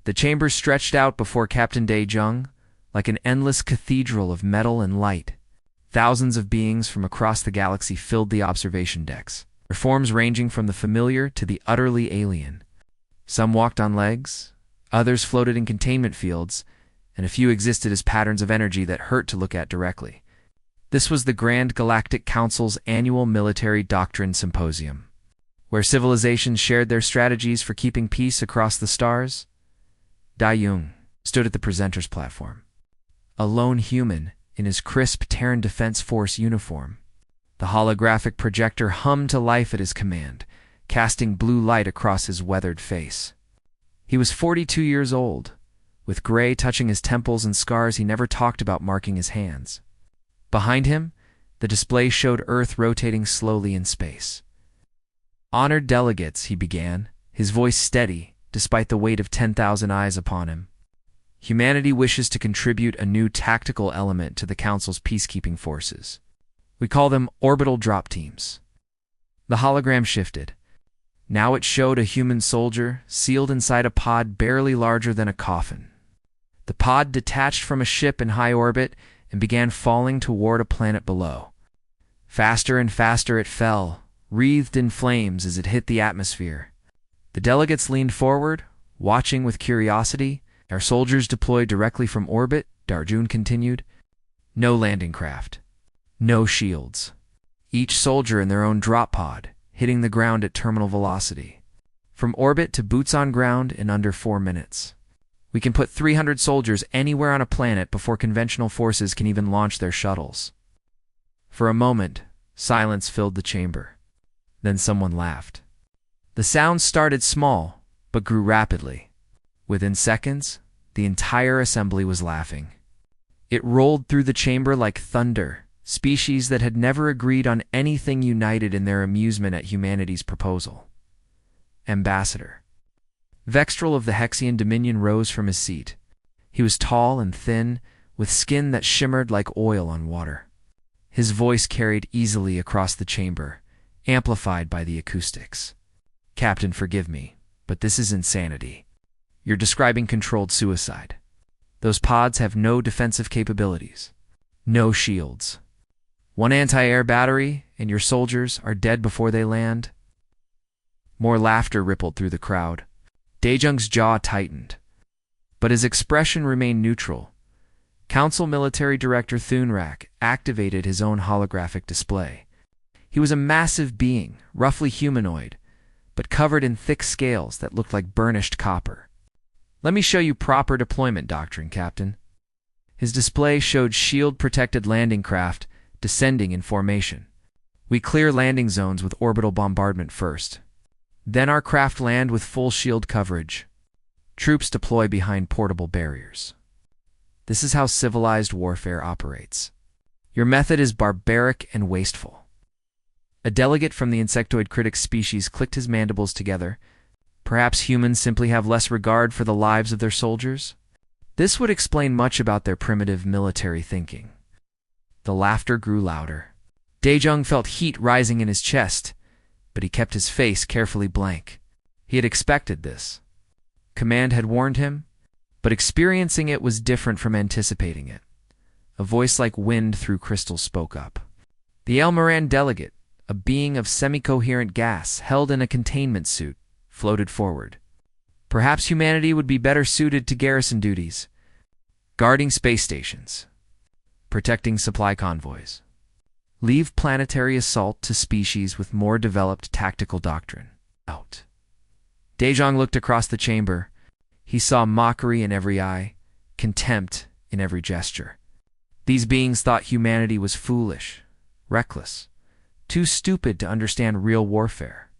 The chamber stretched out before Captain Dae-jung, like an endless cathedral of metal and light. Thousands of beings from across the galaxy filled the observation decks, their forms ranging from the familiar to the utterly alien. Some walked on legs, others floated in containment fields, and a few existed as patterns of energy that hurt to look at directly. This was the Grand Galactic Council's annual Military Doctrine Symposium, where civilizations shared their strategies for keeping peace across the stars. Dae-jung stood at the presenter's platform, a lone human in his crisp Terran Defense Force uniform. The holographic projector hummed to life at his command, casting blue light across his weathered face. He was 42 years old, with gray touching his temples and scars he never talked about marking his hands. Behind him, the display showed Earth rotating slowly in space. "Honored delegates," he began, his voice steady despite the weight of 10,000 eyes upon him. "Humanity wishes to contribute a new tactical element to the Council's peacekeeping forces. We call them orbital drop teams." The hologram shifted. Now it showed a human soldier sealed inside a pod barely larger than a coffin. The pod detached from a ship in high orbit and began falling toward a planet below. Faster and faster it fell, wreathed in flames as it hit the atmosphere. The delegates leaned forward, watching with curiosity. "Our soldiers deployed directly from orbit," Dae-jung continued. "No landing craft. No shields. Each soldier in their own drop pod, hitting the ground at terminal velocity. From orbit to boots on ground in under 4 minutes. We can put 300 soldiers anywhere on a planet before conventional forces can even launch their shuttles." For a moment, silence filled the chamber. Then someone laughed. The sound started small, but grew rapidly. Within seconds, the entire assembly was laughing. It rolled through the chamber like thunder. Species that had never agreed on anything united in their amusement at humanity's proposal. Ambassador. Vextrel of the Hexian Dominion rose from his seat. He was tall and thin, with skin that shimmered like oil on water. His voice carried easily across the chamber, amplified by the acoustics. "Captain, forgive me, but this is insanity. You're describing controlled suicide. Those pods have no defensive capabilities, no shields. One anti-air battery, and your soldiers are dead before they land." More laughter rippled through the crowd. Dae-jung's jaw tightened, but his expression remained neutral. Council Military Director Thunrak activated his own holographic display. He was a massive being, roughly humanoid, but covered in thick scales that looked like burnished copper. "Let me show you proper deployment doctrine, Captain." His display showed shield-protected landing craft descending in formation. "We clear landing zones with orbital bombardment first. Then our craft land with full shield coverage. Troops deploy behind portable barriers. This is how civilized warfare operates. Your method is barbaric and wasteful." A delegate from the insectoid critic species clicked his mandibles together. "Perhaps humans simply have less regard for the lives of their soldiers? This would explain much about their primitive military thinking." The laughter grew louder. Dae-jung felt heat rising in his chest, but he kept his face carefully blank. He had expected this. Command had warned him, but experiencing it was different from anticipating it. A voice like wind through crystal spoke up. The Elmoran delegate, a being of semi-coherent gas held in a containment suit, floated forward. "Perhaps humanity would be better suited to garrison duties, guarding space stations, protecting supply convoys. Leave planetary assault to species with more developed tactical doctrine." Out. Dae-jung looked across the chamber. He saw mockery in every eye, contempt in every gesture. These beings thought humanity was foolish, reckless, too stupid to understand real warfare.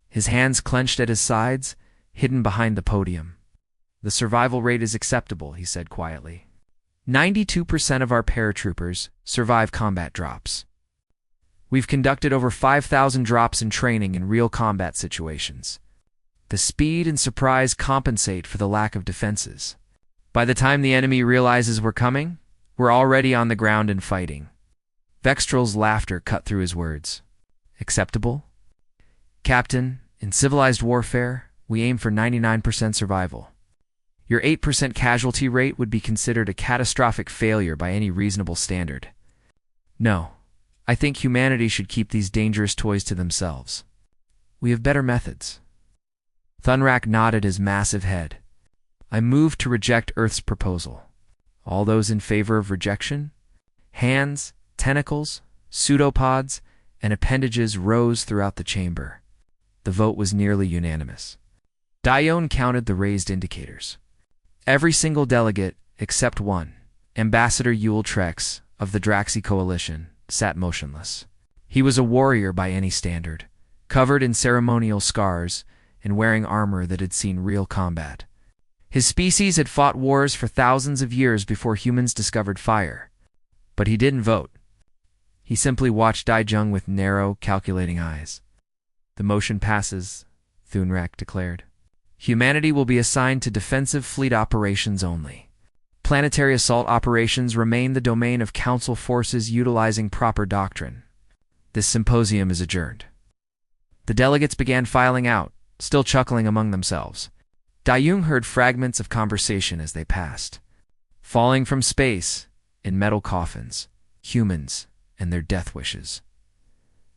His hands clenched at his sides, hidden behind the podium. "The survival rate is acceptable," he said quietly. 92% of our paratroopers survive combat drops. We've conducted over 5,000 drops in training in real combat situations. The speed and surprise compensate for the lack of defenses. By the time the enemy realizes we're coming, we're already on the ground and fighting. Vextrel's laughter cut through his words. "Acceptable? Captain, in civilized warfare, we aim for 99% survival. Your 8% casualty rate would be considered a catastrophic failure by any reasonable standard. No, I think humanity should keep these dangerous toys to themselves. We have better methods. Thunrak nodded his massive head. I moved to reject Earth's proposal. All those in favor of rejection? Hands, tentacles, pseudopods, and appendages rose throughout the chamber. The vote was nearly unanimous. Dione counted the raised indicators. Every single delegate, except one, Ambassador Yule Trex of the Draxi Coalition, sat motionless. He was a warrior by any standard, covered in ceremonial scars and wearing armor that had seen real combat. His species had fought wars for thousands of years before humans discovered fire. But he didn't vote. He simply watched Daijung with narrow, calculating eyes. The motion passes, Thunrak declared. Humanity will be assigned to defensive fleet operations only. Planetary assault operations remain the domain of Council forces utilizing proper doctrine. This symposium is adjourned. The delegates began filing out, still chuckling among themselves. Daijung heard fragments of conversation as they passed. Falling from space, in metal coffins, humans and their death wishes.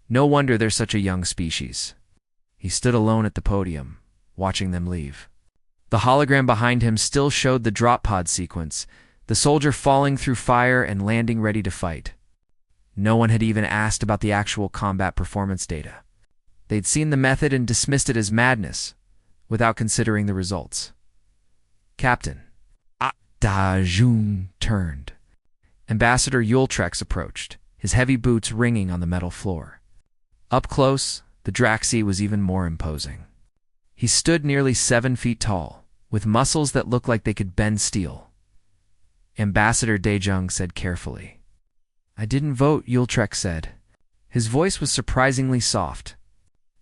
No wonder they're such a young species. He stood alone at the podium, watching them leave. The hologram behind him still showed the drop pod sequence, the soldier falling through fire and landing ready to fight. No one had even asked about the actual combat performance data. They'd seen the method and dismissed it as madness, without considering the results. Captain. Daijung turned. Ambassador Yultrex approached, his heavy boots ringing on the metal floor. Up close, the Draxi was even more imposing. He stood nearly 7 feet tall, with muscles that looked like they could bend steel. Ambassador Daijung said carefully. I didn't vote, Yultrex said. His voice was surprisingly soft.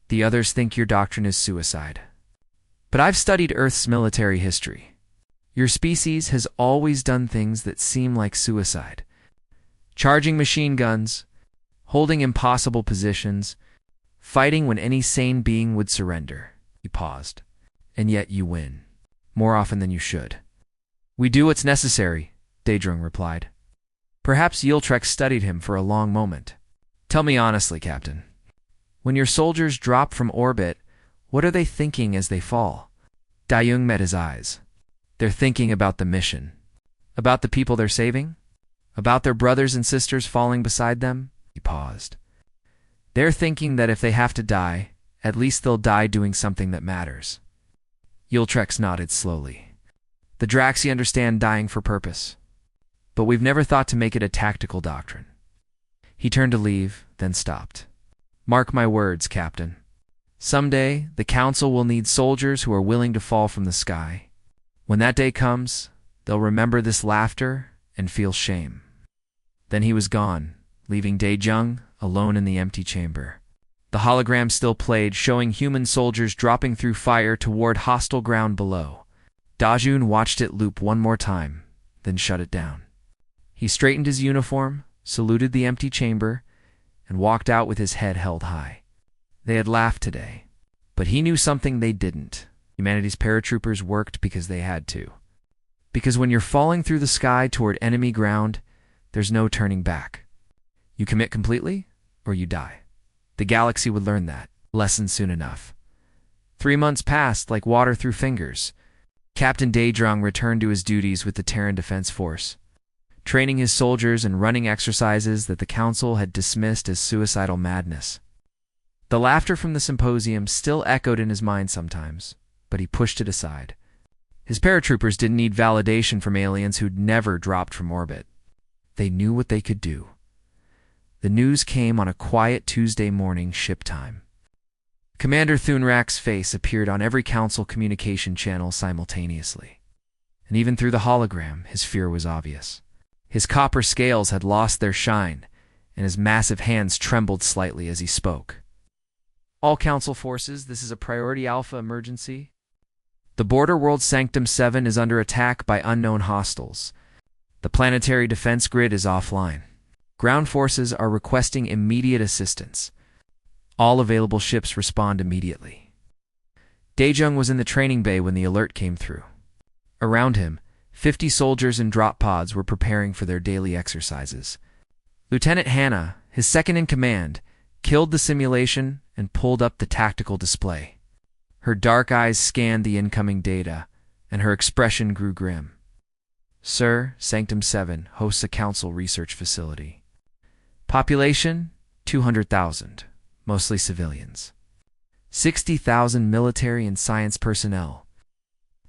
The others think your doctrine is suicide. But I've studied Earth's military history. Your species has always done things that seem like suicide. Charging machine guns, holding impossible positions, fighting when any sane being would surrender. He paused. And yet you win. More often than you should. We do what's necessary, Daijung replied. Perhaps Yultrex studied him for a long moment. Tell me honestly, Captain. When your soldiers drop from orbit, what are they thinking as they fall? Daijung met his eyes. They're thinking about the mission. About the people they're saving? About their brothers and sisters falling beside them? He paused. They're thinking that if they have to die, at least they'll die doing something that matters. Yultrex nodded slowly. The Draxi understand dying for purpose. But we've never thought to make it a tactical doctrine. He turned to leave, then stopped. Mark my words, Captain. Someday, the Council will need soldiers who are willing to fall from the sky. When that day comes, they'll remember this laughter and feel shame. Then he was gone, leaving Daijung alone in the empty chamber. The hologram still played, showing human soldiers dropping through fire toward hostile ground below. Daijun watched it loop one more time, then shut it down. He straightened his uniform, saluted the empty chamber, and walked out with his head held high. They had laughed today, but he knew something they didn't. Humanity's paratroopers worked because they had to. Because when you're falling through the sky toward enemy ground, there's no turning back. You commit completely, or you die. The galaxy would learn that lesson soon enough. 3 months passed like water through fingers. Captain Daijung returned to his duties with the Terran Defense Force, training his soldiers and running exercises that the Council had dismissed as suicidal madness. The laughter from the symposium still echoed in his mind sometimes, but he pushed it aside. His paratroopers didn't need validation from aliens who'd never dropped from orbit. They knew what they could do. The news came on a quiet Tuesday morning ship time. Commander Thunrak's face appeared on every Council communication channel simultaneously. And even through the hologram, his fear was obvious. His copper scales had lost their shine, and his massive hands trembled slightly as he spoke. All Council forces, this is a priority Alpha emergency. The border world Sanctum 7 is under attack by unknown hostiles. The planetary defense grid is offline. Ground forces are requesting immediate assistance. All available ships respond immediately. Daijung was in the training bay when the alert came through. Around him, 50 soldiers in drop pods were preparing for their daily exercises. Lieutenant Hannah, his second-in-command, killed the simulation and pulled up the tactical display. Her dark eyes scanned the incoming data, and her expression grew grim. Sir, Sanctum 7 hosts a council research facility. Population, 200,000, mostly civilians. 60,000 military and science personnel.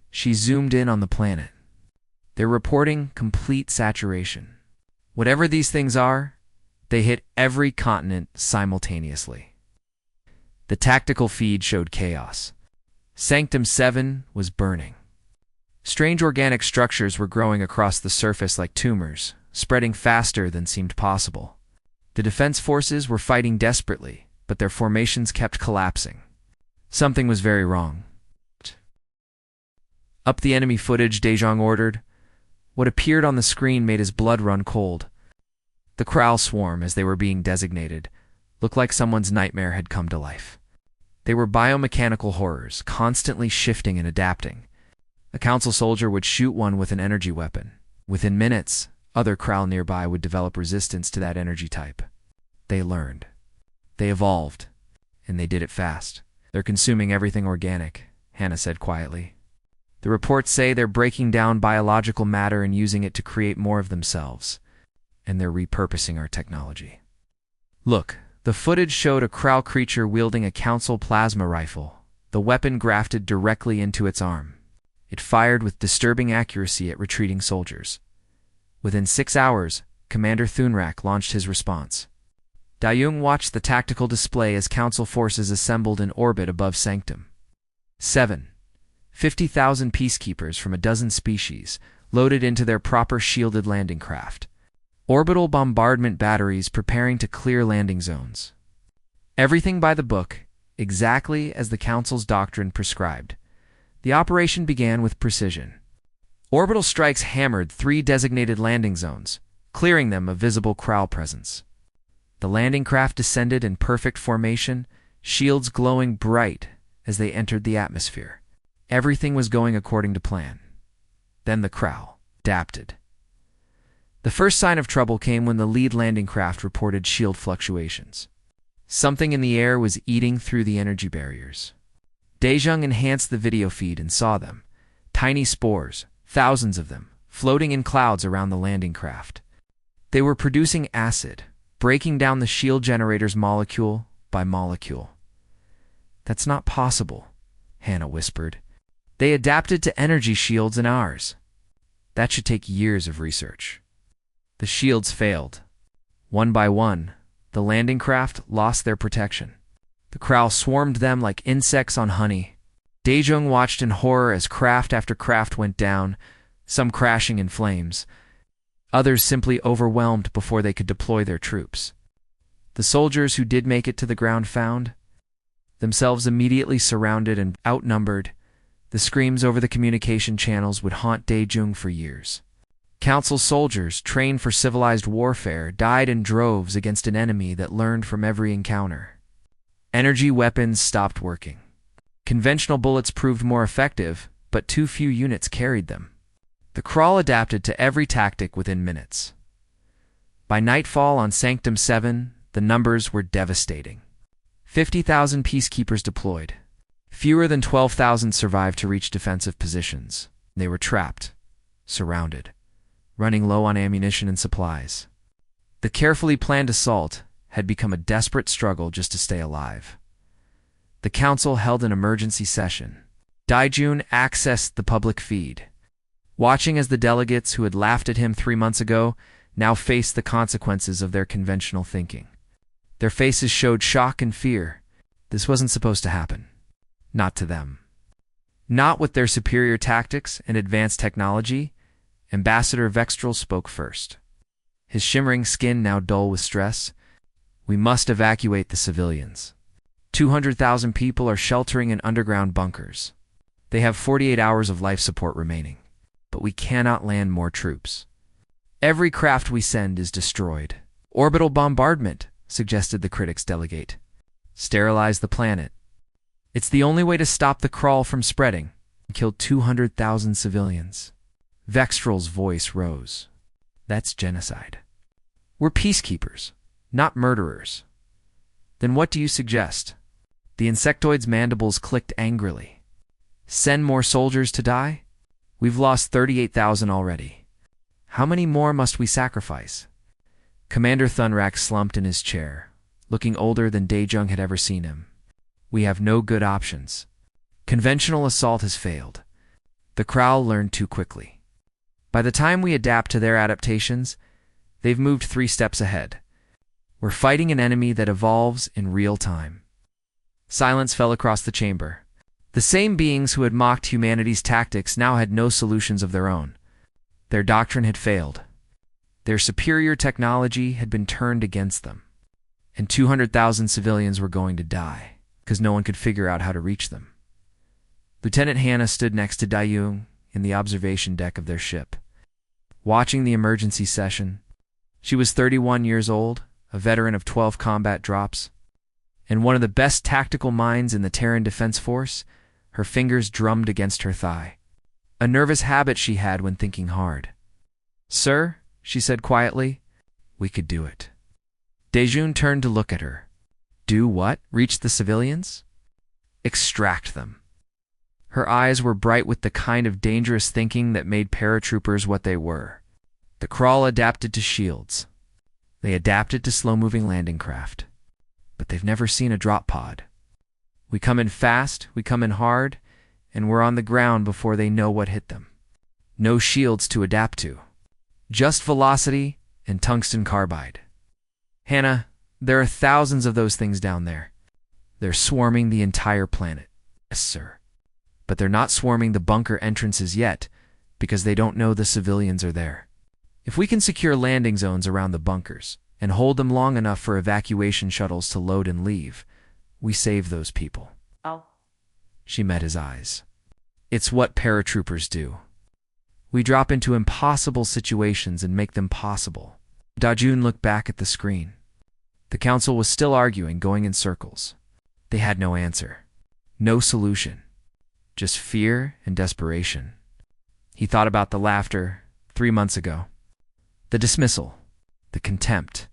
She zoomed in on the planet. They're reporting complete saturation. Whatever these things are, they hit every continent simultaneously. The tactical feed showed chaos. Sanctum 7 was burning. Strange organic structures were growing across the surface like tumors, spreading faster than seemed possible. The defense forces were fighting desperately, but their formations kept collapsing. Something was very wrong. Up the enemy footage, Dejong ordered. What appeared on the screen made his blood run cold. The Kral swarm, as they were being designated, looked like someone's nightmare had come to life. They were biomechanical horrors, constantly shifting and adapting. A council soldier would shoot one with an energy weapon. Within minutes, other Kral nearby would develop resistance to that energy type. They learned. They evolved. And they did it fast. They're consuming everything organic, Hannah said quietly. The reports say they're breaking down biological matter and using it to create more of themselves. And they're repurposing our technology. Look, the footage showed a Kral creature wielding a council plasma rifle, the weapon grafted directly into its arm. It fired with disturbing accuracy at retreating soldiers. Within 6 hours, Commander Thunrak launched his response. Dayung watched the tactical display as council forces assembled in orbit above Sanctum 7. 50,000 peacekeepers from a dozen species, loaded into their proper shielded landing craft. Orbital bombardment batteries preparing to clear landing zones. Everything by the book, exactly as the Council's doctrine prescribed. The operation began with precision. Orbital strikes hammered 3 designated landing zones, clearing them of visible Kral presence. The landing craft descended in perfect formation, shields glowing bright as they entered the atmosphere. Everything was going according to plan. Then the Kral adapted. The first sign of trouble came when the lead landing craft reported shield fluctuations. Something in the air was eating through the energy barriers. Dejong enhanced the video feed and saw them. Tiny spores, thousands of them, floating in clouds around the landing craft. They were producing acid, breaking down the shield generators molecule by molecule. That's not possible, Hannah whispered. They adapted to energy shields in ours. That should take years of research. The shields failed. One by one, the landing craft lost their protection. The Kral swarmed them like insects on honey. Dejong watched in horror as craft after craft went down, some crashing in flames, others simply overwhelmed before they could deploy their troops. The soldiers who did make it to the ground found themselves immediately surrounded and outnumbered. The screams over the communication channels would haunt Dejong for years. Council soldiers, trained for civilized warfare, died in droves against an enemy that learned from every encounter. Energy weapons stopped working. Conventional bullets proved more effective, but too few units carried them. The Kral adapted to every tactic within minutes. By nightfall on Sanctum 7, the numbers were devastating. 50,000 peacekeepers deployed. Fewer than 12,000 survived to reach defensive positions. They were trapped, surrounded, running low on ammunition and supplies. The carefully planned assault had become a desperate struggle just to stay alive. The council held an emergency session. Daijun accessed the public feed, watching as the delegates who had laughed at him 3 months ago now faced the consequences of their conventional thinking. Their faces showed shock and fear. This wasn't supposed to happen. Not to them. Not with their superior tactics and advanced technology. Ambassador Vextral spoke first. His shimmering skin now dull with stress. We must evacuate the civilians. 200,000 people are sheltering in underground bunkers. They have 48 hours of life support remaining. But we cannot land more troops. Every craft we send is destroyed. Orbital bombardment, suggested the critics delegate. Sterilize the planet. It's the only way to stop the Kral from spreading. and killed 200,000 civilians. Vextral's voice rose. That's genocide. We're peacekeepers, not murderers. Then what do you suggest? The insectoid's mandibles clicked angrily. Send more soldiers to die? We've lost 38,000 already. How many more must we sacrifice? Commander Thunrak slumped in his chair, looking older than Daejung had ever seen him. We have no good options. Conventional assault has failed. The Krall learned too quickly. By the time we adapt to their adaptations, they've moved 3 steps ahead. We're fighting an enemy that evolves in real time. Silence fell across the chamber. The same beings who had mocked humanity's tactics now had no solutions of their own. Their doctrine had failed. Their superior technology had been turned against them. And 200,000 civilians were going to die, because no one could figure out how to reach them. Lieutenant Hannah stood next to Daejung in the observation deck of their ship, watching the emergency session. She was 31 years old, a veteran of 12 combat drops, and one of the best tactical minds in the Terran Defense Force. Her fingers drummed against her thigh, a nervous habit she had when thinking hard. "Sir," she said quietly, "we could do it." Daejun turned to look at her. "Do what? Reach the civilians?" "Extract them." Her eyes were bright with the kind of dangerous thinking that made paratroopers what they were. The Krall adapted to shields. They adapted to slow-moving landing craft. But they've never seen a drop pod. We come in fast, we come in hard, and we're on the ground before they know what hit them. No shields to adapt to. Just velocity and tungsten carbide. Hannah, there are thousands of those things down there. They're swarming the entire planet. Yes, sir. But they're not swarming the bunker entrances yet, because they don't know the civilians are there. If we can secure landing zones around the bunkers, and hold them long enough for evacuation shuttles to load and leave, we save those people. Oh. She met his eyes. It's what paratroopers do. We drop into impossible situations and make them possible. Daejun looked back at the screen. The council was still arguing, going in circles. They had no answer. No solution. Just fear and desperation. He thought about the laughter 3 months ago. The dismissal. The contempt.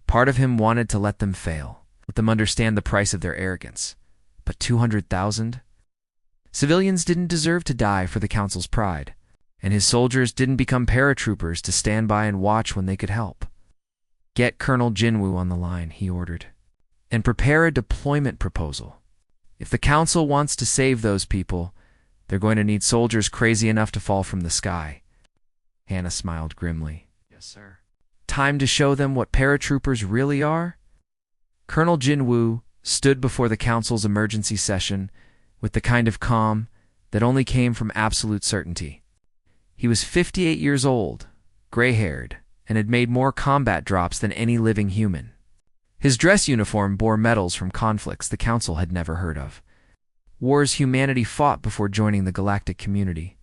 Part of him wanted to let them fail. Let them understand the price of their arrogance. But 200,000? Civilians didn't deserve to die for the Council's pride, and his soldiers didn't become paratroopers to stand by and watch when they could help. Get Colonel Jinwoo on the line, he ordered, and prepare a deployment proposal. If the Council wants to save those people, they're going to need soldiers crazy enough to fall from the sky. Hannah smiled grimly. Yes, sir. Time to show them what paratroopers really are? Colonel Jinwoo stood before the Council's emergency session with the kind of calm that only came from absolute certainty. He was 58 years old, gray-haired, and had made more combat drops than any living human. His dress uniform bore medals from conflicts the Council had never heard of. Wars humanity fought before joining the galactic community.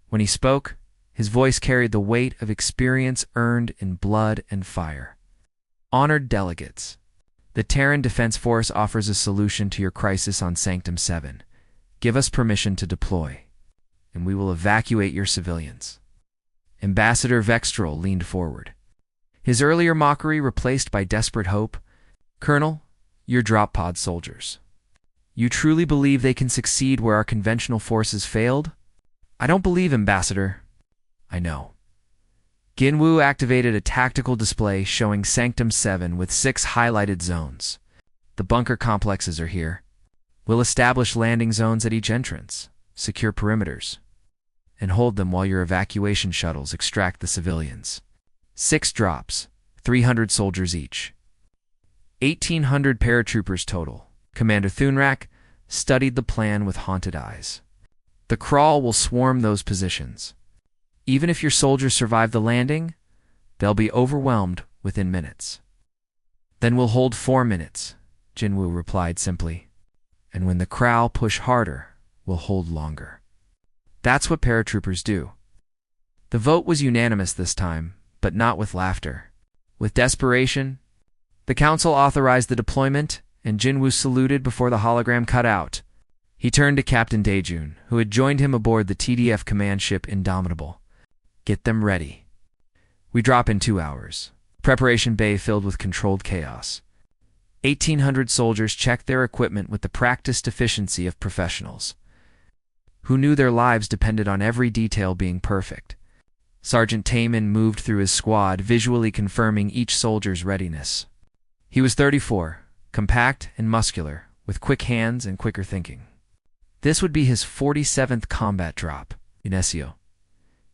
When he spoke, his voice carried the weight of experience earned in blood and fire. Honored delegates, the Terran Defense Force offers a solution to your crisis on Sanctum 7. Give us permission to deploy, and we will evacuate your civilians. Ambassador Vextral leaned forward. His earlier mockery replaced by desperate hope. Colonel, you're drop pod soldiers. You truly believe they can succeed where our conventional forces failed? I don't believe, Ambassador. I know. Ginwoo activated a tactical display showing Sanctum 7 with 6 highlighted zones. The bunker complexes are here. We'll establish landing zones at each entrance, secure perimeters, and hold them while your evacuation shuttles extract the civilians. 6 drops, 300 soldiers each. 1,800 paratroopers total. Commander Thunrak studied the plan with haunted eyes. The Krall will swarm those positions. Even if your soldiers survive the landing, they'll be overwhelmed within minutes. Then we'll hold 4 minutes, Jinwoo replied simply. And when the Krall push harder, we'll hold longer. That's what paratroopers do. The vote was unanimous this time, but not with laughter. With desperation, the Council authorized the deployment, and Jinwoo saluted before the hologram cut out. He turned to Captain Daejun, who had joined him aboard the TDF command ship Indomitable. Get them ready. We drop in 2 hours. Preparation bay filled with controlled chaos. 1,800 soldiers checked their equipment with the practiced efficiency of professionals, who knew their lives depended on every detail being perfect. Sergeant Taman moved through his squad, visually confirming each soldier's readiness. He was 34, compact and muscular, with quick hands and quicker thinking. This would be his 47th combat drop. Unesio,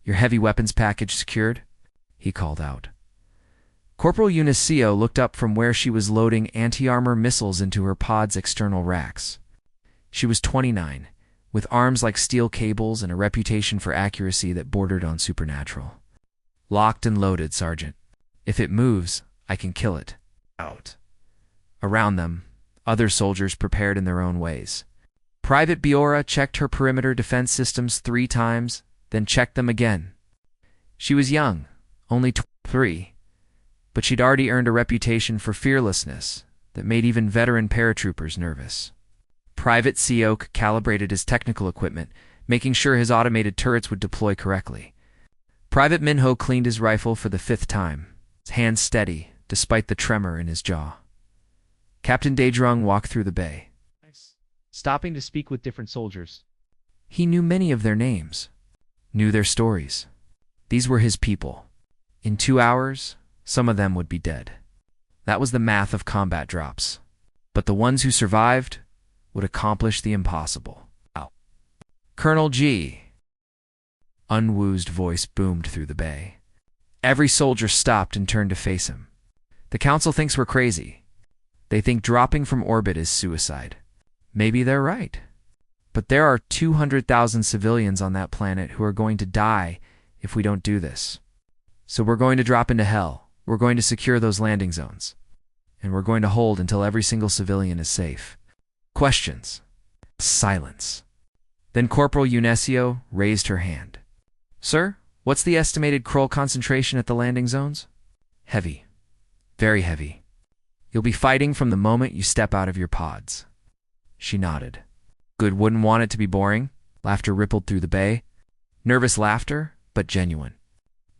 your heavy weapons package secured? He called out. Corporal Unesio looked up from where she was loading anti-armor missiles into her pod's external racks. She was 29, with arms like steel cables and a reputation for accuracy that bordered on supernatural. Locked and loaded, Sergeant. If it moves, I can kill it. Out. Around them, other soldiers prepared in their own ways. Private Biora checked her perimeter defense systems 3 times, then checked them again. She was young, only 23, but she'd already earned a reputation for fearlessness that made even veteran paratroopers nervous. Private Seok calibrated his technical equipment, making sure his automated turrets would deploy correctly. Private Minho cleaned his rifle for the 5th time, his hands steady despite the tremor in his jaw. Captain Daejun walked through the bay, stopping to speak with different soldiers. He knew many of their names, knew their stories. These were his people. In 2 hours, some of them would be dead. That was the math of combat drops. But the ones who survived would accomplish the impossible. Ow. Colonel G. Unwoo's voice boomed through the bay. Every soldier stopped and turned to face him. The council thinks we're crazy. They think dropping from orbit is suicide. Maybe they're right. But there are 200,000 civilians on that planet who are going to die if we don't do this. So we're going to drop into hell. We're going to secure those landing zones. And we're going to hold until every single civilian is safe. Questions. Silence. Then Corporal Unesio raised her hand. Sir, what's the estimated Kroll concentration at the landing zones? Heavy. Very heavy. You'll be fighting from the moment you step out of your pods. She nodded. Good, wouldn't want it to be boring. Laughter rippled through the bay. Nervous laughter, but genuine.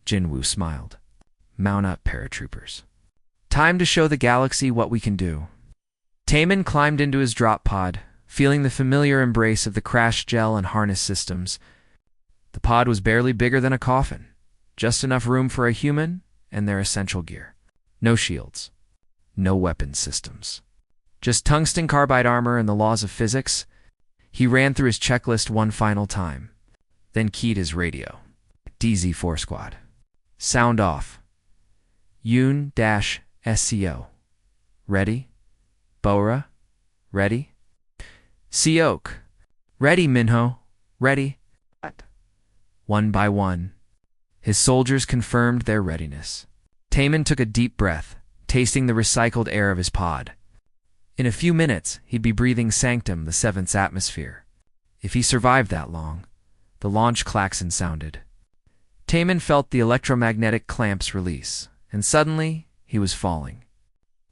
Jinwoo smiled. Mount up, paratroopers. Time to show the galaxy what we can do. Taman climbed into his drop pod, feeling the familiar embrace of the crash gel and harness systems. The pod was barely bigger than a coffin, just enough room for a human and their essential gear. No shields, no weapons systems. Just tungsten carbide armor and the laws of physics. He ran through his checklist one final time, then keyed his radio. DZ4 Squad. Sound off. Yun-SCO. Ready? Bora? Ready? Seok. Ready, Minho. Ready? One by one, his soldiers confirmed their readiness. Taman took a deep breath, tasting the recycled air of his pod. In a few minutes, he'd be breathing Sanctum, the 7th atmosphere. If he survived that long, the launch klaxon sounded. Taman felt the electromagnetic clamps release, and suddenly, he was falling.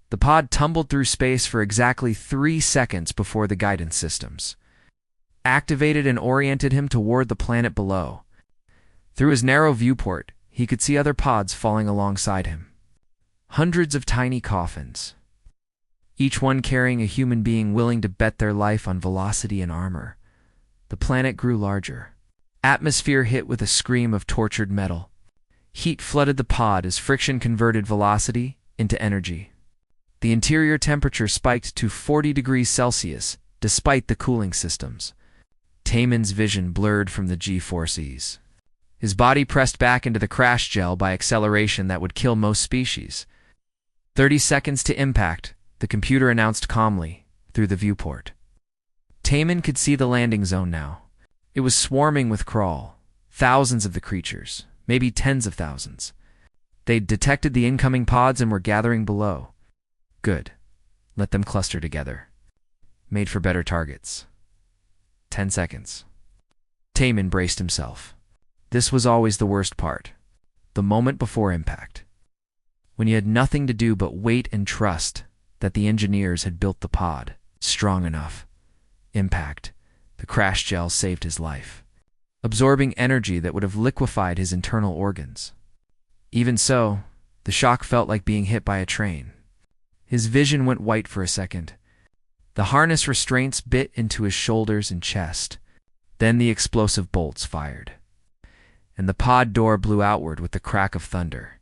The pod tumbled through space for exactly 3 seconds before the guidance systems activated and oriented him toward the planet below. Through his narrow viewport, he could see other pods falling alongside him. Hundreds of tiny coffins, each one carrying a human being willing to bet their life on velocity and armor. The planet grew larger. Atmosphere hit with a scream of tortured metal. Heat flooded the pod as friction converted velocity into energy. The interior temperature spiked to 40 degrees Celsius, despite the cooling systems. Taman's vision blurred from the G-forces. His body pressed back into the crash gel by acceleration that would kill most species. 30 seconds to impact, the computer announced calmly, through the viewport. Taman could see the landing zone now. It was swarming with Kroll. Thousands of the creatures, maybe tens of thousands. They'd detected the incoming pods and were gathering below. Good. Let them cluster together. Made for better targets. 10 seconds. Taman braced himself. This was always the worst part. The moment before impact. When you had nothing to do but wait and trust that the engineers had built the pod strong enough. Impact. The crash gel saved his life, absorbing energy that would have liquefied his internal organs. Even so, the shock felt like being hit by a train. His vision went white for a second. The harness restraints bit into his shoulders and chest. Then the explosive bolts fired, and the pod door blew outward with the crack of thunder.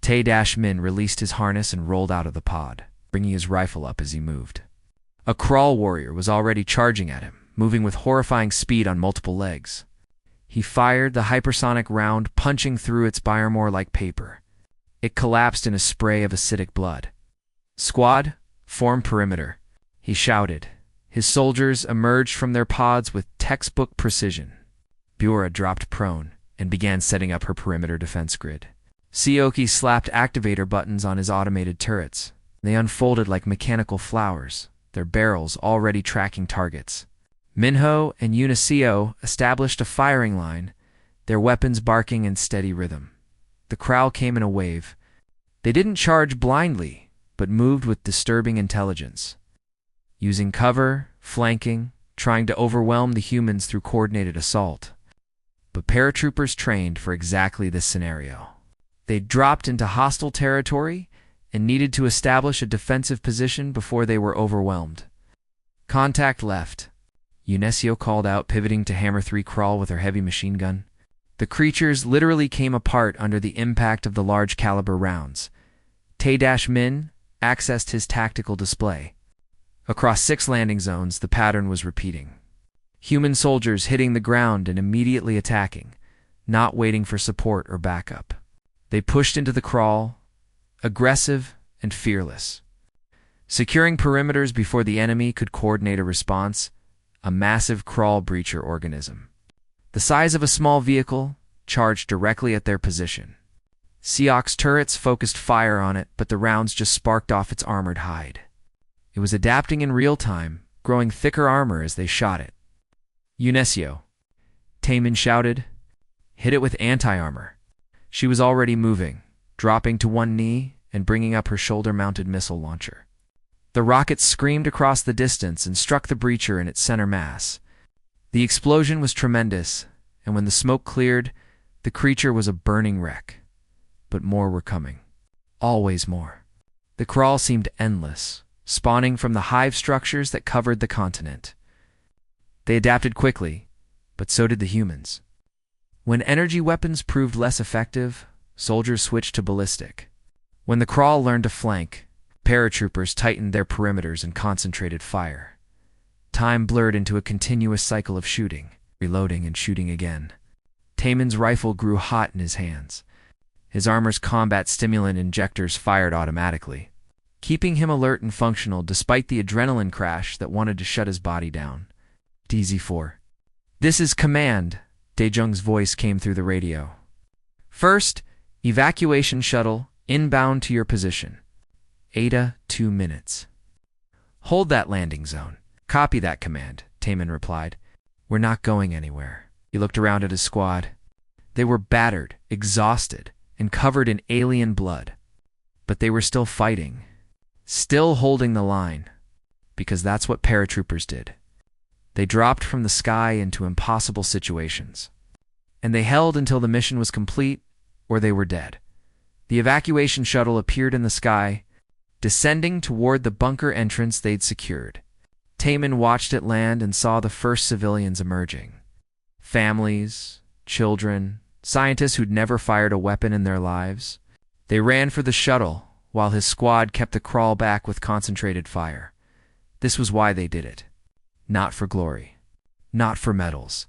Tae-Min released his harness and rolled out of the pod, bringing his rifle up as he moved. A crawl warrior was already charging at him, moving with horrifying speed on multiple legs. He fired the hypersonic round, punching through its biomore like paper. It collapsed in a spray of acidic blood. "Squad, form perimeter," he shouted. His soldiers emerged from their pods with textbook precision. Bura dropped prone and began setting up her perimeter defense grid. Sioki slapped activator buttons on his automated turrets. They unfolded like mechanical flowers, their barrels already tracking targets. Minho and Unisio established a firing line, their weapons barking in steady rhythm. The crowd came in a wave. They didn't charge blindly, but moved with disturbing intelligence, using cover, flanking, trying to overwhelm the humans through coordinated assault. But paratroopers trained for exactly this scenario. They dropped into hostile territory and needed to establish a defensive position before they were overwhelmed. "Contact left," Unesio called out, pivoting to Hammer 3 crawl with her heavy machine gun. The creatures literally came apart under the impact of the large caliber rounds. Tae-Min accessed his tactical display. Across 6 landing zones, the pattern was repeating. Human soldiers hitting the ground and immediately attacking, not waiting for support or backup. They pushed into the crawl, aggressive and fearless. Securing perimeters before the enemy could coordinate a response, a massive crawl breacher organism, the size of a small vehicle, charged directly at their position. Seok's turrets focused fire on it, but the rounds just sparked off its armored hide. It was adapting in real time, growing thicker armor as they shot it. "Unesio," Taemin shouted. "Hit it with anti-armor." She was already moving, dropping to one knee and bringing up her shoulder-mounted missile launcher. The rockets screamed across the distance and struck the breacher in its center mass. The explosion was tremendous, and when the smoke cleared, the creature was a burning wreck. But more were coming. Always more. The crawl seemed endless, spawning from the hive structures that covered the continent. They adapted quickly, but so did the humans. When energy weapons proved less effective, soldiers switched to ballistic. When the crawl learned to flank, paratroopers tightened their perimeters and concentrated fire. Time blurred into a continuous cycle of shooting, reloading and shooting again. Taemin's rifle grew hot in his hands. His armor's combat stimulant injectors fired automatically, keeping him alert and functional despite the adrenaline crash that wanted to shut his body down. DZ4. "This is command," Daejung's voice came through the radio. "First, evacuation shuttle inbound to your position. Ada, 2 minutes. Hold that landing zone." "Copy that command," Taemin replied. "We're not going anywhere." He looked around at his squad. They were battered, exhausted, and covered in alien blood. But they were still fighting, still holding the line, because that's what paratroopers did. They dropped from the sky into impossible situations, and they held until the mission was complete or they were dead. The evacuation shuttle appeared in the sky, descending toward the bunker entrance they'd secured. Taemin watched it land and saw the first civilians emerging. Families, children, scientists who'd never fired a weapon in their lives. They ran for the shuttle, while his squad kept the crawl back with concentrated fire. This was why they did it. Not for glory, not for medals,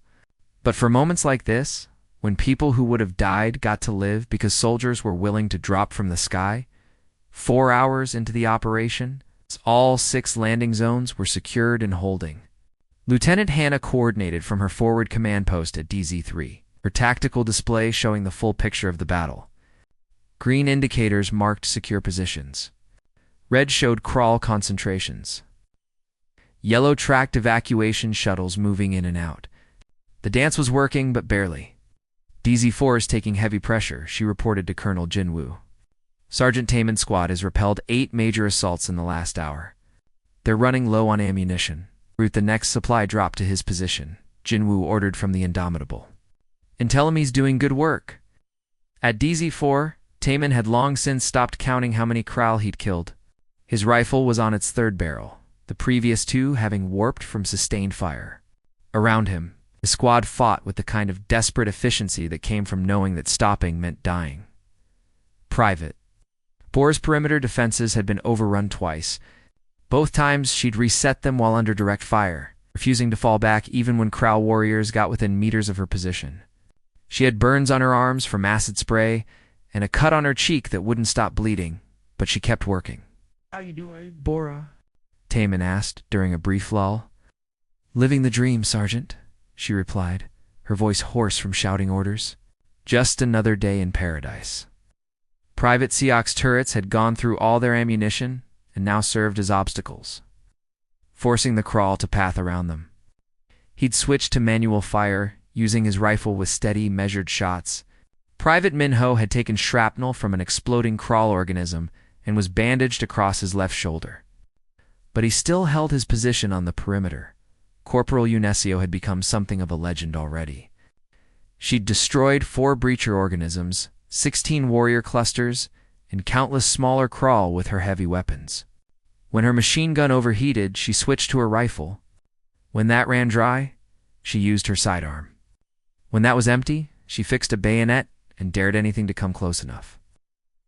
but for moments like this, when people who would have died got to live because soldiers were willing to drop from the sky. 4 hours into the operation, all 6 landing zones were secured and holding. Lieutenant Hannah coordinated from her forward command post at DZ3, her tactical display showing the full picture of the battle. Green indicators marked secure positions. Red showed crawl concentrations. Yellow tracked evacuation shuttles moving in and out. The dance was working, but barely. DZ4 is taking heavy pressure, she reported to Colonel Jinwoo. Sergeant Taemin's squad has repelled 8 major assaults in the last hour. They're running low on ammunition. Route the next supply drop to his position, Jinwoo ordered from the Indomitable. And tell him he's doing good work. At DZ4, Taemin had long since stopped counting how many Kral he'd killed. His rifle was on its third barrel, the previous two having warped from sustained fire. Around him, the squad fought with the kind of desperate efficiency that came from knowing that stopping meant dying. Private. Boar's perimeter defenses had been overrun twice. Both times she'd reset them while under direct fire, refusing to fall back even when Kral warriors got within meters of her position. She had burns on her arms from acid spray and a cut on her cheek that wouldn't stop bleeding, but she kept working. How you doing, Bora? Taemin asked during a brief lull. Living the dream, Sergeant, she replied, her voice hoarse from shouting orders. Just another day in paradise. Private Seok's turrets had gone through all their ammunition and now served as obstacles, forcing the Kral to path around them. He'd switched to manual fire, using his rifle with steady, measured shots. Private Minho had taken shrapnel from an exploding Kral organism and was bandaged across his left shoulder. But he still held his position on the perimeter. Corporal Unesio had become something of a legend already. She'd destroyed 4 breacher organisms, 16 warrior clusters, and countless smaller Kral with her heavy weapons. When her machine gun overheated, she switched to her rifle. When that ran dry, she used her sidearm. When that was empty, she fixed a bayonet and dared anything to come close enough.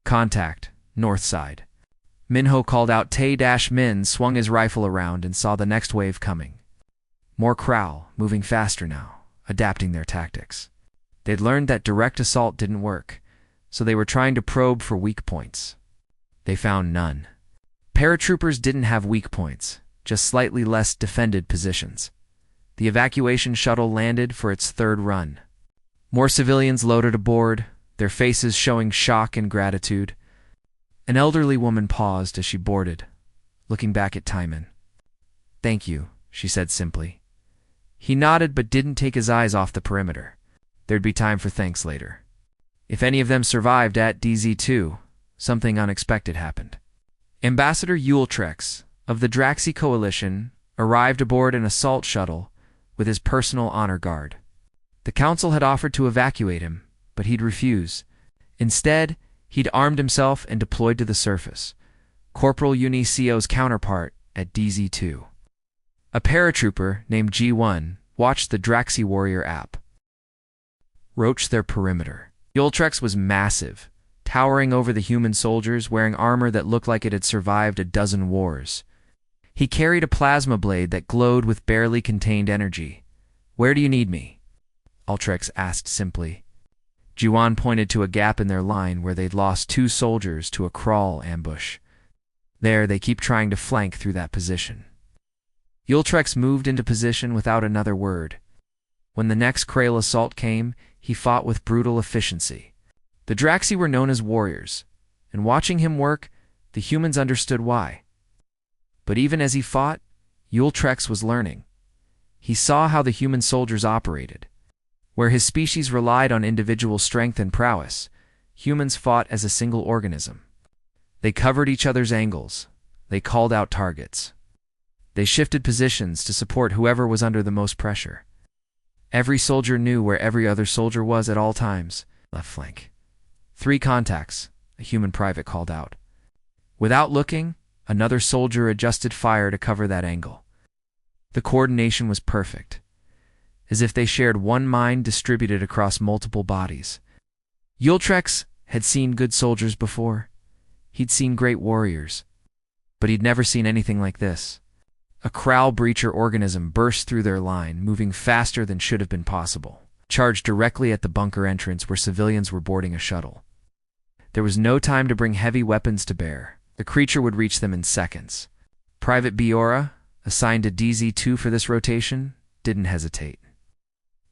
Contact, north side. Minho called out Tae-Min, swung his rifle around and saw the next wave coming. More Kral, moving faster now, adapting their tactics. They'd learned that direct assault didn't work, so they were trying to probe for weak points. They found none. Paratroopers didn't have weak points, just slightly less defended positions. The evacuation shuttle landed for its third run. More civilians loaded aboard, their faces showing shock and gratitude. An elderly woman paused as she boarded, looking back at Taemin. Thank you, she said simply. He nodded but didn't take his eyes off the perimeter. There'd be time for thanks later. If any of them survived at DZ2, something unexpected happened. Ambassador Yultrex, of the Draxi Coalition, arrived aboard an assault shuttle with his personal honor guard. The council had offered to evacuate him, but he'd refuse. Instead, he'd armed himself and deployed to the surface, Corporal Uniceo's counterpart at DZ2. A paratrooper named G1 watched the Draxi Warrior app. Roach their perimeter. Yultrex was massive, towering over the human soldiers wearing armor that looked like it had survived a dozen wars. He carried a plasma blade that glowed with barely contained energy. Where do you need me? Ultrex asked simply. Jiwan pointed to a gap in their line where they'd lost 2 soldiers to a Kral ambush. There, they keep trying to flank through that position. Yultrex moved into position without another word. When the next Kral assault came, he fought with brutal efficiency. The Draxi were known as warriors, and watching him work, the humans understood why. But even as he fought, Yultrex was learning. He saw how the human soldiers operated. Where his species relied on individual strength and prowess, humans fought as a single organism. They covered each other's angles. They called out targets. They shifted positions to support whoever was under the most pressure. Every soldier knew where every other soldier was at all times. Left flank. 3 contacts, a human private called out. Without looking, another soldier adjusted fire to cover that angle. The coordination was perfect, as if they shared one mind distributed across multiple bodies. Yultrex had seen good soldiers before. He'd seen great warriors. But he'd never seen anything like this. A Kral breacher organism burst through their line, moving faster than should have been possible, charged directly at the bunker entrance where civilians were boarding a shuttle. There was no time to bring heavy weapons to bear. The creature would reach them in seconds. Private Biora, assigned to DZ2 for this rotation, didn't hesitate.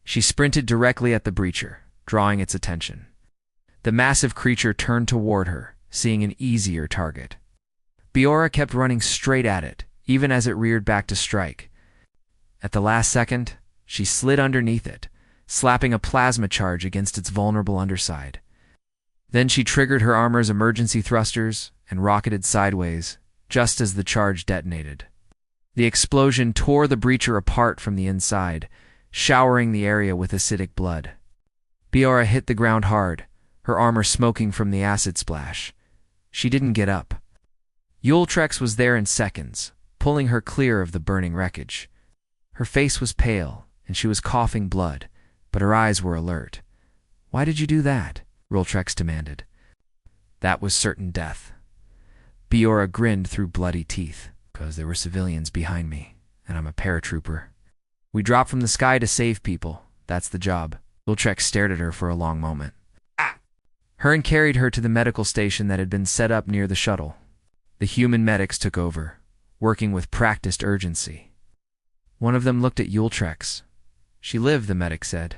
She sprinted directly at the breacher, drawing its attention. The massive creature turned toward her, seeing an easier target. Biora kept running straight at it, even as it reared back to strike. At the last second, she slid underneath it, slapping a plasma charge against its vulnerable underside. Then she triggered her armor's emergency thrusters and rocketed sideways, just as the charge detonated. The explosion tore the breacher apart from the inside, showering the area with acidic blood. Biora hit the ground hard, her armor smoking from the acid splash. She didn't get up. Yultrex was there in seconds, pulling her clear of the burning wreckage. Her face was pale, and she was coughing blood, but her eyes were alert. "Why did you do that?" Yultrex demanded. "That was certain death." Biora grinned through bloody teeth. "'Cause there were civilians behind me, and I'm a paratrooper. We dropped from the sky to save people. That's the job." Yultrex stared at her for a long moment. Hearn carried her to the medical station that had been set up near the shuttle. The human medics took over, working with practiced urgency. One of them looked at Yultrex. "She lived," the medic said.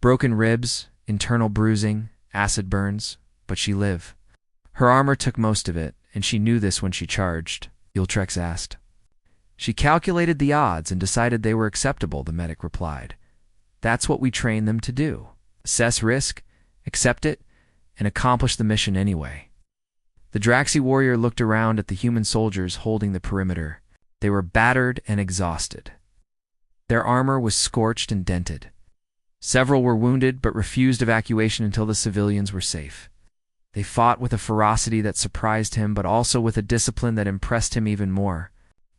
"Broken ribs, internal bruising, acid burns, but she lived." "Her armor took most of it, and she knew this when she charged?" Yultrex asked. "She calculated the odds and decided they were acceptable," the medic replied. "That's what we train them to do. Assess risk, accept it, and accomplish the mission anyway." The Draxi warrior looked around at the human soldiers holding the perimeter. They were battered and exhausted. Their armor was scorched and dented. Several were wounded but refused evacuation until the civilians were safe. They fought with a ferocity that surprised him, but also with a discipline that impressed him even more.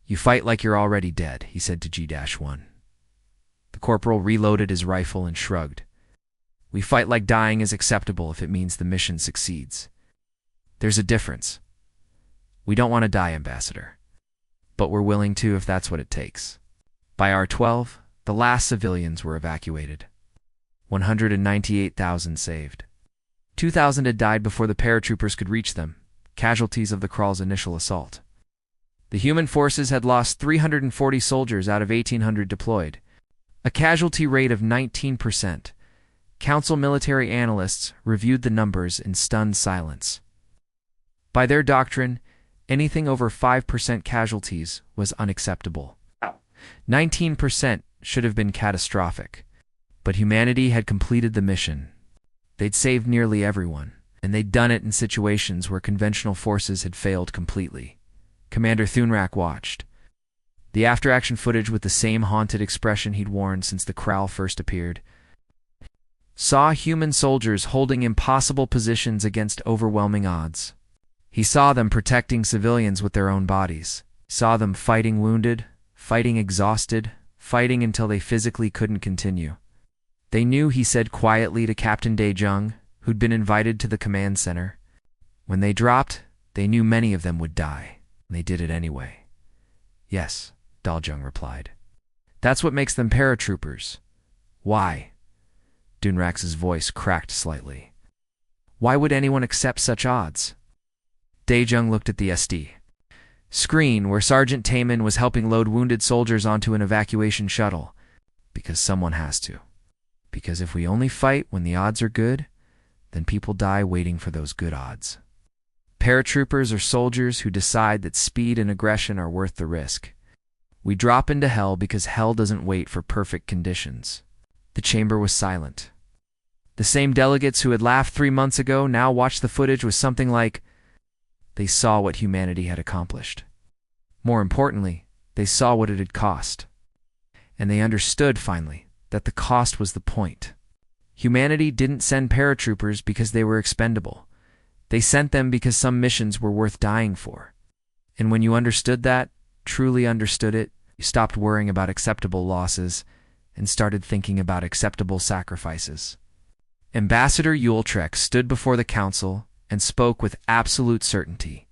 "You fight like you're already dead," he said to G-1. The corporal reloaded his rifle and shrugged. "We fight like dying is acceptable if it means the mission succeeds. There's a difference. We don't want to die, Ambassador. But we're willing to if that's what it takes." By R12, the last civilians were evacuated. 198,000 saved. 2,000 had died before the paratroopers could reach them, casualties of the Krall's initial assault. The human forces had lost 340 soldiers out of 1,800 deployed, a casualty rate of 19%. Council military analysts reviewed the numbers in stunned silence. By their doctrine, anything over 5% casualties was unacceptable. 19% should have been catastrophic. But humanity had completed the mission. They'd saved nearly everyone, and they'd done it in situations where conventional forces had failed completely. Commander Thunrak watched. The after-action footage with the same haunted expression he'd worn since the Krall first appeared. Saw human soldiers holding impossible positions against overwhelming odds. He saw them protecting civilians with their own bodies. Saw them fighting wounded, fighting exhausted, fighting until they physically couldn't continue. They knew, he said quietly to Captain Daejung, who'd been invited to the command center. When they dropped, they knew many of them would die. They did it anyway. "Yes," Daejung replied. "That's what makes them paratroopers." "Why?" Dunrax's voice cracked slightly. "Why would anyone accept such odds?" Daejung looked at the SD screen where Sergeant Taman was helping load wounded soldiers onto an evacuation shuttle. "Because someone has to. Because if we only fight when the odds are good, then people die waiting for those good odds. Paratroopers are soldiers who decide that speed and aggression are worth the risk. We drop into hell because hell doesn't wait for perfect conditions." The chamber was silent. The same delegates who had laughed 3 months ago now watched the footage with something like, they saw what humanity had accomplished. More importantly, they saw what it had cost. And they understood, finally, that the cost was the point. Humanity didn't send paratroopers because they were expendable. They sent them because some missions were worth dying for. And when you understood that, truly understood it, you stopped worrying about acceptable losses and started thinking about acceptable sacrifices. Ambassador Yultrex stood before the council and spoke with absolute certainty.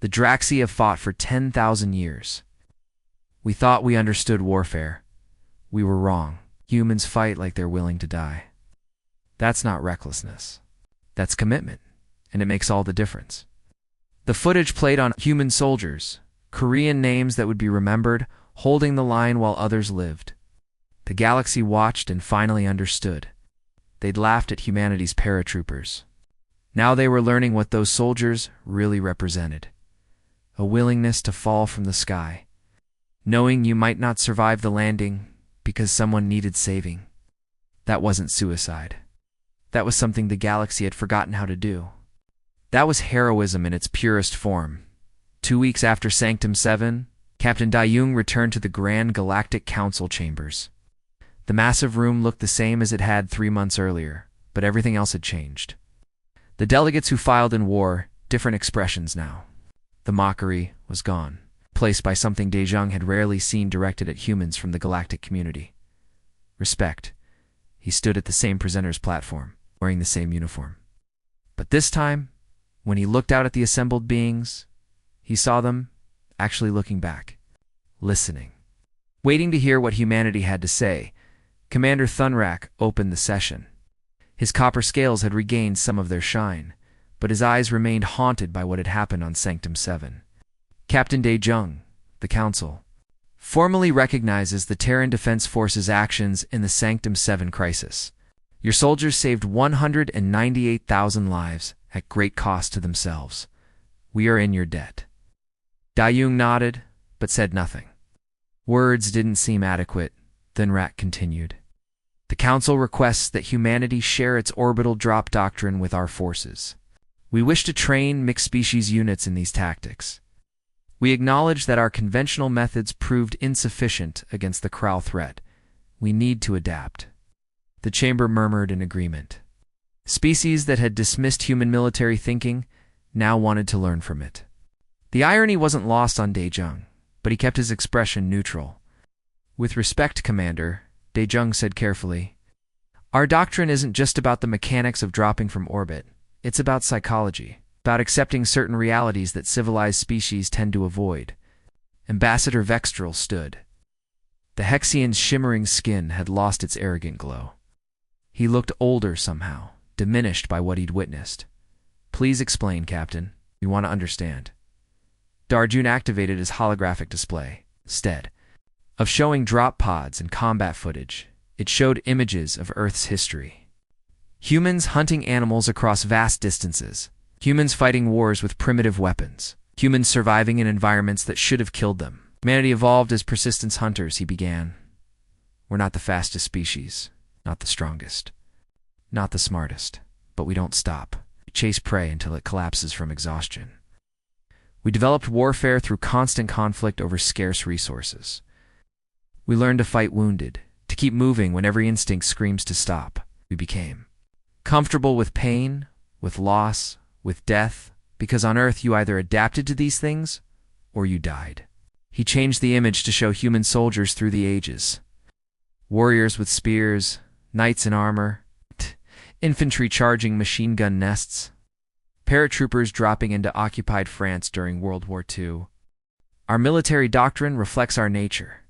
"The Draxi have fought for 10,000 years. We thought we understood warfare. We were wrong. Humans fight like they're willing to die. That's not recklessness. That's commitment, and it makes all the difference." The footage played on human soldiers, Korean names that would be remembered, holding the line while others lived. The galaxy watched and finally understood. They'd laughed at humanity's paratroopers. Now they were learning what those soldiers really represented. A willingness to fall from the sky, knowing you might not survive the landing because someone needed saving. That wasn't suicide. That was something the galaxy had forgotten how to do. That was heroism in its purest form. 2 weeks after Sanctum 7, Captain Dayung returned to the Grand Galactic Council chambers. The massive room looked the same as it had 3 months earlier, but everything else had changed. The delegates who filed in wore different expressions now. The mockery was gone, replaced by something Daejung had rarely seen directed at humans from the galactic community. Respect. He stood at the same presenter's platform, wearing the same uniform. But this time, when he looked out at the assembled beings, he saw them actually looking back, listening, waiting to hear what humanity had to say. Commander Thunrak opened the session. His copper scales had regained some of their shine, but his eyes remained haunted by what had happened on Sanctum 7. Captain Daejung, the Council, formally recognizes the Terran Defense Force's actions in the Sanctum 7 crisis. Your soldiers saved 198,000 lives at great cost to themselves. We are in your debt. Dayung nodded, but said nothing. Words didn't seem adequate. Thunrak continued. The Council requests that humanity share its orbital drop doctrine with our forces. We wish to train mixed-species units in these tactics. We acknowledge that our conventional methods proved insufficient against the Krall threat. We need to adapt. The chamber murmured in agreement. Species that had dismissed human military thinking now wanted to learn from it. The irony wasn't lost on Daejung, but he kept his expression neutral. With respect, Commander, Daejung said carefully, our doctrine isn't just about the mechanics of dropping from orbit. It's about psychology, about accepting certain realities that civilized species tend to avoid. Ambassador Vextral stood. The Hexian's shimmering skin had lost its arrogant glow. He looked older somehow, diminished by what he'd witnessed. Please explain, Captain. We want to understand. Darjun activated his holographic display. Instead of showing drop pods and combat footage, it showed images of Earth's history. Humans hunting animals across vast distances. Humans fighting wars with primitive weapons. Humans surviving in environments that should have killed them. Humanity evolved as persistence hunters, he began. We're not the fastest species, not the strongest, not the smartest, but we don't stop. We chase prey until it collapses from exhaustion. We developed warfare through constant conflict over scarce resources. We learned to fight wounded, to keep moving when every instinct screams to stop. We became comfortable with pain, with loss, with death, because on Earth you either adapted to these things or you died. He changed the image to show human soldiers through the ages. Warriors with spears, knights in armor, infantry charging machine gun nests, paratroopers dropping into occupied France during World War II. Our military doctrine reflects our nature.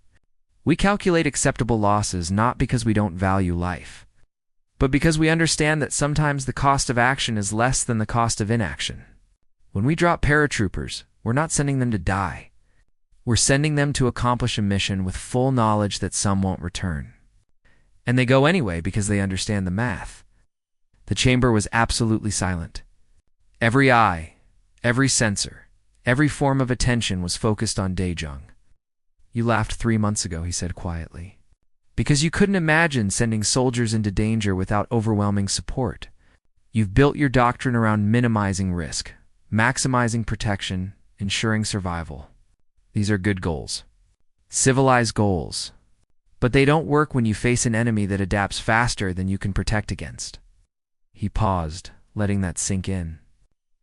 We calculate acceptable losses not because we don't value life, but because we understand that sometimes the cost of action is less than the cost of inaction. When we drop paratroopers, we're not sending them to die. We're sending them to accomplish a mission with full knowledge that some won't return. And they go anyway because they understand the math. The chamber was absolutely silent. Every eye, every sensor, every form of attention was focused on Daejung. You laughed 3 months ago, he said quietly. Because you couldn't imagine sending soldiers into danger without overwhelming support. You've built your doctrine around minimizing risk, maximizing protection, ensuring survival. These are good goals. Civilized goals. But they don't work when you face an enemy that adapts faster than you can protect against. He paused, letting that sink in.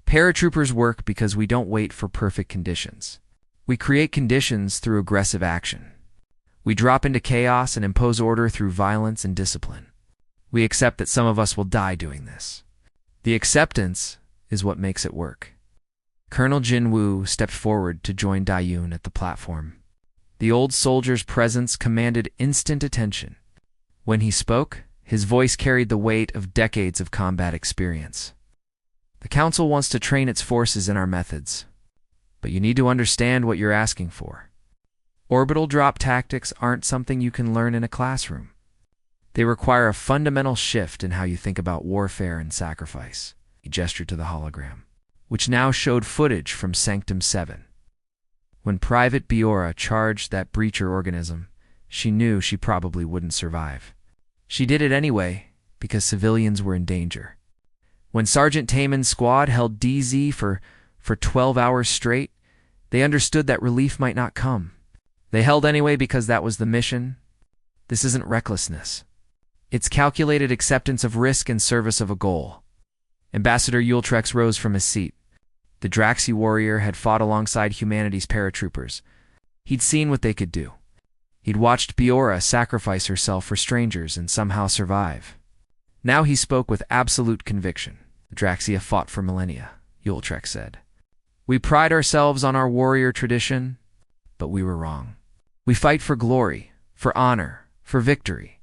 Paratroopers work because we don't wait for perfect conditions. We create conditions through aggressive action. We drop into chaos and impose order through violence and discipline. We accept that some of us will die doing this. The acceptance is what makes it work. Colonel Jin Woo stepped forward to join Dayun at the platform. The old soldier's presence commanded instant attention. When he spoke, his voice carried the weight of decades of combat experience. The Council wants to train its forces in our methods, but you need to understand what you're asking for. Orbital drop tactics aren't something you can learn in a classroom. They require a fundamental shift in how you think about warfare and sacrifice. He gestured to the hologram, which now showed footage from Sanctum 7. When Private Biora charged that breacher organism, she knew she probably wouldn't survive. She did it anyway, because civilians were in danger. When Sergeant Taman's squad held DZ for 12 hours straight, they understood that relief might not come. They held anyway because that was the mission. This isn't recklessness. It's calculated acceptance of risk in service of a goal. Ambassador Yultrex rose from his seat. The Draxi warrior had fought alongside humanity's paratroopers. He'd seen what they could do. He'd watched Biora sacrifice herself for strangers and somehow survive. Now he spoke with absolute conviction. The Draxi have fought for millennia, Yultrex said. We pride ourselves on our warrior tradition, but we were wrong. We fight for glory, for honor, for victory.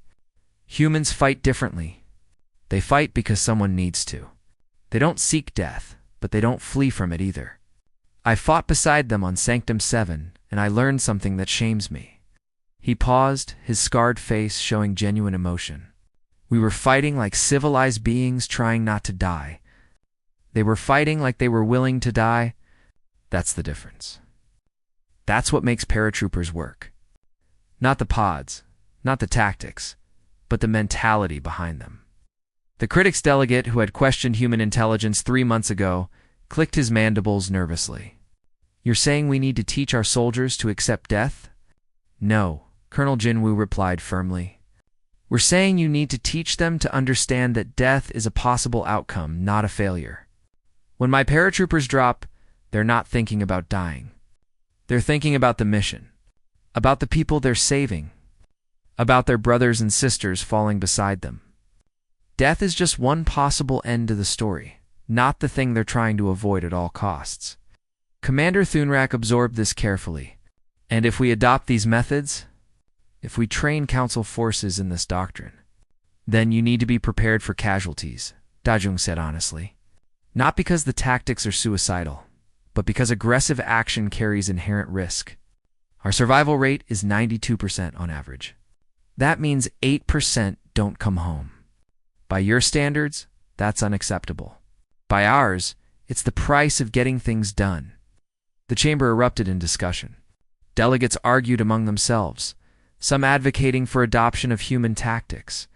Humans fight differently. They fight because someone needs to. They don't seek death, but they don't flee from it either. I fought beside them on Sanctum 7, and I learned something that shames me. He paused, his scarred face showing genuine emotion. We were fighting like civilized beings trying not to die. They were fighting like they were willing to die. That's the difference. That's what makes paratroopers work. Not the pods, not the tactics, but the mentality behind them. The critics delegate who had questioned human intelligence 3 months ago clicked his mandibles nervously. You're saying we need to teach our soldiers to accept death? No, Colonel Jinwoo replied firmly. We're saying you need to teach them to understand that death is a possible outcome, not a failure. When my paratroopers drop, they're not thinking about dying. They're thinking about the mission, about the people they're saving, about their brothers and sisters falling beside them. Death is just one possible end to the story, not the thing they're trying to avoid at all costs. Commander Thunrak absorbed this carefully. And if we adopt these methods, if we train Council forces in this doctrine, then you need to be prepared for casualties, Dajung said honestly. Not because the tactics are suicidal, but because aggressive action carries inherent risk. Our survival rate is 92% on average. That means 8% don't come home. By your standards, that's unacceptable. By ours, it's the price of getting things done. The chamber erupted in discussion. Delegates argued among themselves, some advocating for adoption of human tactics,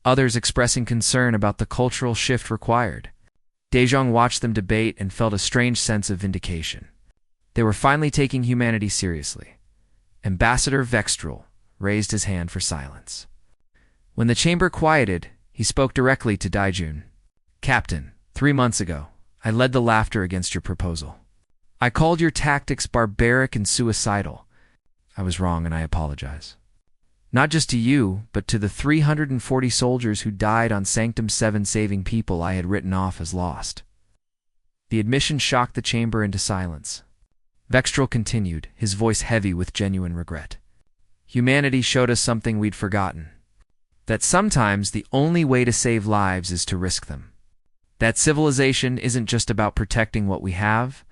others expressing concern about the cultural shift required. Dejong watched them debate and felt a strange sense of vindication. They were finally taking humanity seriously. Ambassador Vextrel raised his hand for silence. When the chamber quieted, he spoke directly to Daijun. Captain, 3 months ago, I led the laughter against your proposal. I called your tactics barbaric and suicidal. I was wrong and I apologize. Not just to you, but to the 340 soldiers who died on Sanctum 7 saving people I had written off as lost. The admission shocked the chamber into silence. Vextrel continued, his voice heavy with genuine regret. Humanity showed us something we'd forgotten. That sometimes the only way to save lives is to risk them. That civilization isn't just about protecting what we have,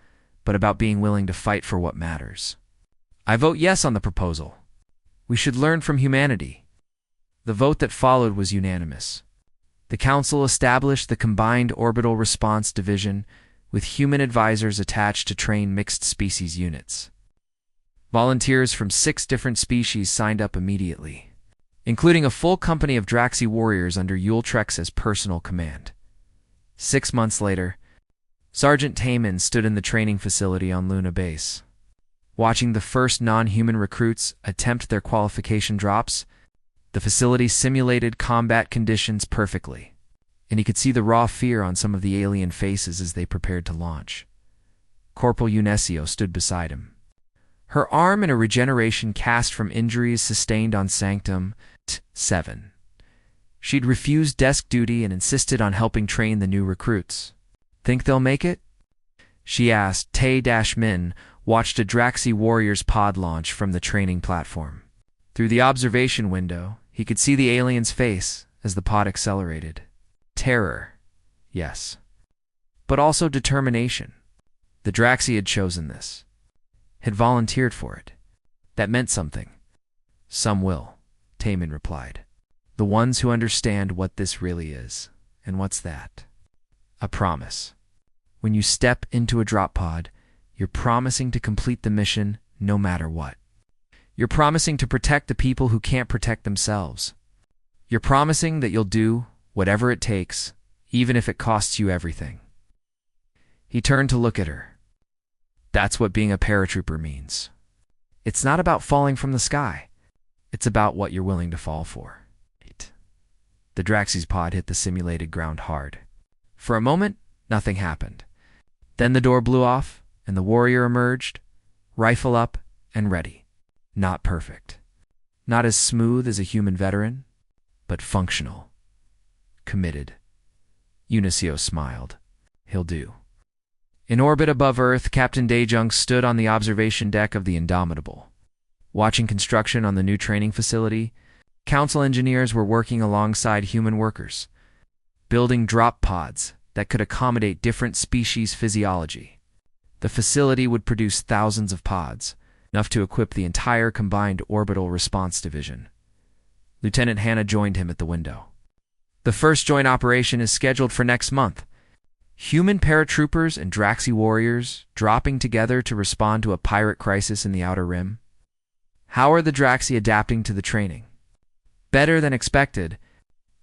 but about being willing to fight for what matters. I vote yes on the proposal. We should learn from humanity. The vote that followed was unanimous. The Council established the Combined Orbital Response Division with human advisors attached to train mixed species units. Volunteers from 6 different species signed up immediately, including a full company of Draxi warriors under Yultrex's personal command. 6 months later, Sergeant Taman stood in the training facility on Luna Base. Watching the first non-human recruits attempt their qualification drops, the facility simulated combat conditions perfectly, and he could see the raw fear on some of the alien faces as they prepared to launch. Corporal Unesio stood beside him. Her arm in a regeneration cast from injuries sustained on Sanctum 7. She'd refused desk duty and insisted on helping train the new recruits. Think they'll make it? She asked. Tae-Min watched a Draxi warrior's pod launch from the training platform. Through the observation window, he could see the alien's face as the pod accelerated. Terror, yes. But also determination. The Draxi had chosen this. Had volunteered for it. That meant something. Some will, Taemin replied. The ones who understand what this really is. And what's that? A promise. When you step into a drop pod, you're promising to complete the mission no matter what. You're promising to protect the people who can't protect themselves. You're promising that you'll do whatever it takes, even if it costs you everything. He turned to look at her. That's what being a paratrooper means. It's not about falling from the sky. It's about what you're willing to fall for. The Draxy's pod hit the simulated ground hard. For a moment, nothing happened. Then the door blew off, and the warrior emerged, rifle up and ready. Not perfect. Not as smooth as a human veteran, but functional. Committed. Unicio smiled. He'll do. In orbit above Earth, Captain Daejung stood on the observation deck of the Indomitable. Watching construction on the new training facility, Council engineers were working alongside human workers, building drop pods that could accommodate different species' physiology. The facility would produce thousands of pods, enough to equip the entire Combined Orbital Response Division. Lieutenant Hannah joined him at the window. The first joint operation is scheduled for next month. Human paratroopers and Draxy warriors dropping together to respond to a pirate crisis in the Outer Rim. How are the Draxy adapting to the training? Better than expected.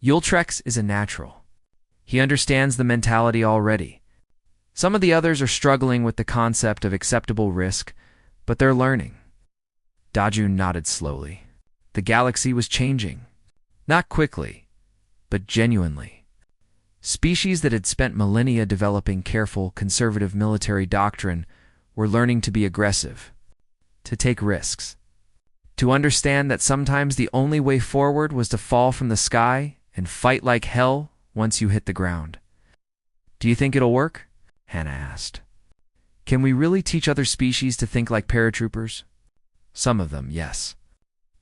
Yultrex is a natural. He understands the mentality already. Some of the others are struggling with the concept of acceptable risk, but they're learning. Dajun nodded slowly. The galaxy was changing. Not quickly, but genuinely. Species that had spent millennia developing careful, conservative military doctrine were learning to be aggressive, to take risks, to understand that sometimes the only way forward was to fall from the sky and fight like hell once you hit the ground. Do you think it'll work? Hannah asked. Can we really teach other species to think like paratroopers? Some of them, yes.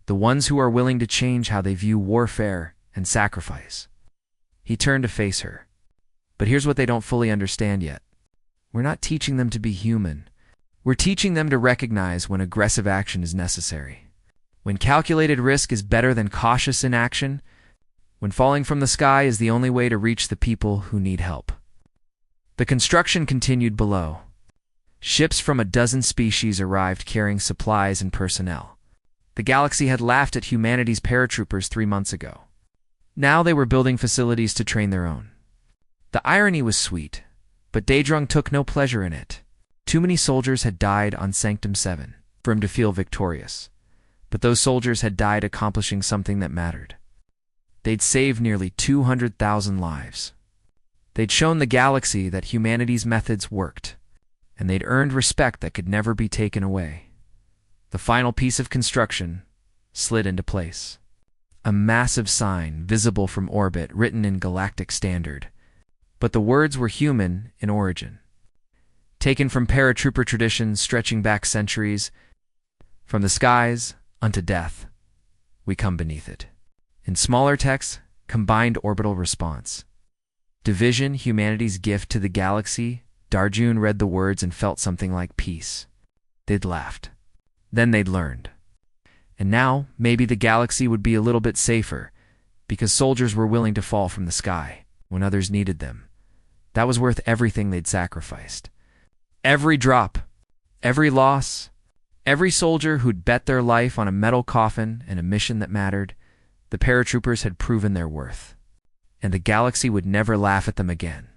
The ones who are willing to change how they view warfare and sacrifice. He turned to face her. But here's what they don't fully understand yet. We're not teaching them to be human. We're teaching them to recognize when aggressive action is necessary. When calculated risk is better than cautious inaction. When falling from the sky is the only way to reach the people who need help. The construction continued below. Ships from a dozen species arrived carrying supplies and personnel. The galaxy had laughed at humanity's paratroopers 3 months ago. Now they were building facilities to train their own. The irony was sweet, but Daedrung took no pleasure in it. Too many soldiers had died on Sanctum 7 for him to feel victorious. But those soldiers had died accomplishing something that mattered. They'd saved nearly 200,000 lives. They'd shown the galaxy that humanity's methods worked, and they'd earned respect that could never be taken away. The final piece of construction slid into place. A massive sign visible from orbit written in Galactic Standard, but the words were human in origin. Taken from paratrooper traditions stretching back centuries, from the skies unto death, we come beneath it. In smaller text, Combined Orbital Response. Division, humanity's gift to the galaxy. Darjun read the words and felt something like peace. They'd laughed. Then they'd learned. And now, maybe the galaxy would be a little bit safer, because soldiers were willing to fall from the sky when others needed them. That was worth everything they'd sacrificed. Every drop, every loss, every soldier who'd bet their life on a metal coffin and a mission that mattered, the paratroopers had proven their worth. And the galaxy would never laugh at them again.